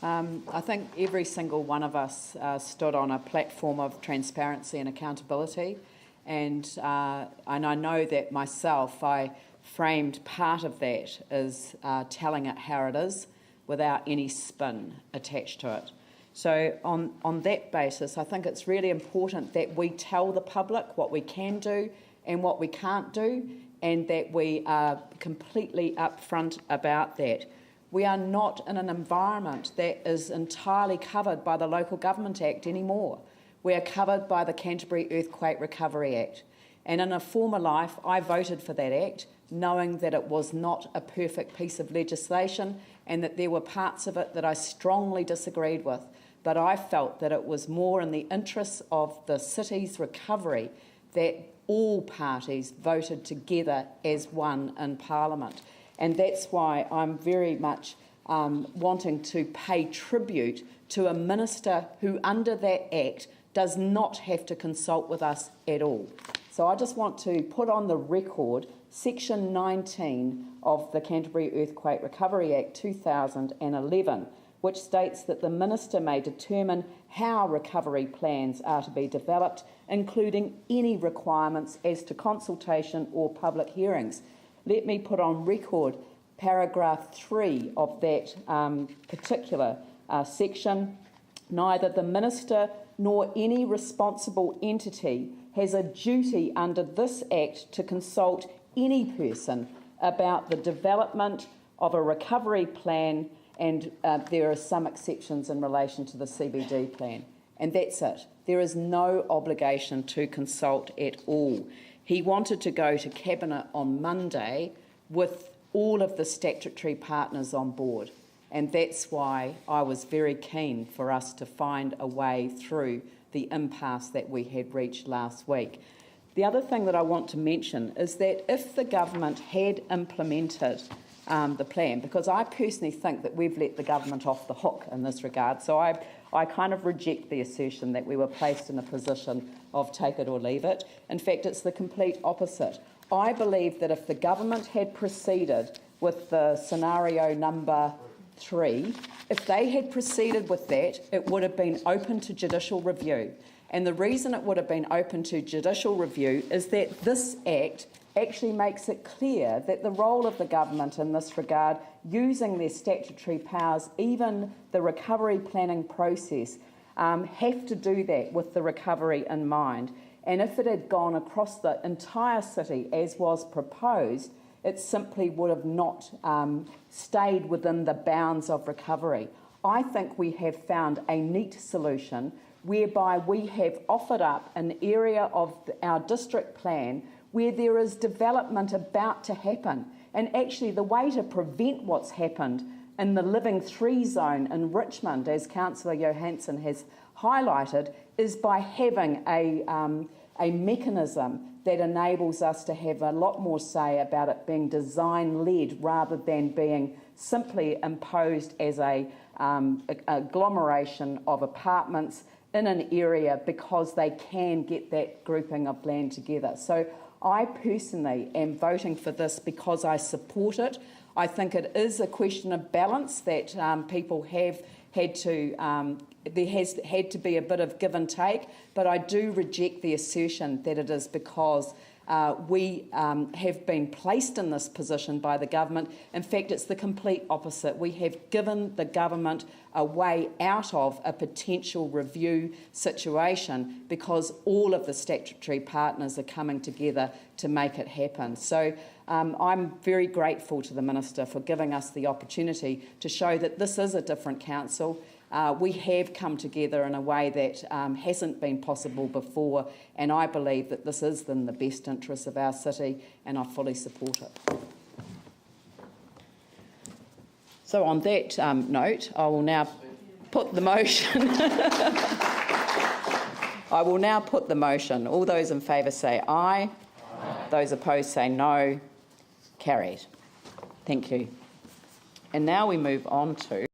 I think every single one of us stood on a platform of transparency and accountability, and I know that myself, I framed part of that as telling it how it is without any spin attached to it. So on that basis, I think it's really important that we tell the public what we can do and what we can't do, and that we are completely upfront about that. We are not in an environment that is entirely covered by the Local Government Act anymore. We are covered by the Canterbury Earthquake Recovery Act. And in a former life, I voted for that Act, knowing that it was not a perfect piece of legislation and that there were parts of it that I strongly disagreed with. But I felt that it was more in the interests of the city's recovery that all parties voted together as one in Parliament. And that's why I'm very much wanting to pay tribute to a minister who, under that Act, does not have to consult with us at all. So I just want to put on the record Section 19 of the Canterbury Earthquake Recovery Act 2011, which states that the minister may determine how recovery plans are to be developed, including any requirements as to consultation or public hearings. Let me put on record paragraph 3 of that particular section. Neither the minister nor any responsible entity has a duty under this Act to consult any person about the development of a recovery plan, and there are some exceptions in relation to the CBD plan. And that's it. There is no obligation to consult at all. He wanted to go to Cabinet on Monday with all of the statutory partners on board, and that's why I was very keen for us to find a way through the impasse that we had reached last week. The other thing that I want to mention is that if the government had implemented the plan, because I personally think that we've let the government off the hook in this regard, so I kind of reject the assertion that we were placed in a position of take it or leave it. In fact, it's the complete opposite. I believe that if the government had proceeded with the scenario number 3, if they had proceeded with that, it would have been open to judicial review. And the reason it would have been open to judicial review is that this Act actually makes it clear that the role of the government in this regard, using their statutory powers, even the recovery planning process, have to do that with the recovery in mind. And if it had gone across the entire city as was proposed, it simply would have not stayed within the bounds of recovery. I think we have found a neat solution whereby we have offered up an area of our district plan where there is development about to happen. And actually the way to prevent what's happened in the Living 3 zone in Richmond, as Councillor Johansson has highlighted, is by having a mechanism that enables us to have a lot more say about it being design-led rather than being simply imposed as a agglomeration of apartments in an area because they can get that grouping of land together. So I personally am voting for this because I support it. I think it is a question of balance that people have had to, there has had to be a bit of give and take, but I do reject the assertion that it is because we have been placed in this position by the government. In fact, it's the complete opposite. We have given the government a way out of a potential review situation because all of the statutory partners are coming together to make it happen. So I'm very grateful to the Minister for giving us the opportunity to show that this is a different council. We have come together in a way that hasn't been possible before, and I believe that this is in the best interests of our city, and I fully support it. So on that note, I will now put the motion. I will now put the motion. All those in favour say aye. Aye. Those opposed say no. Carried. Thank you. And now we move on to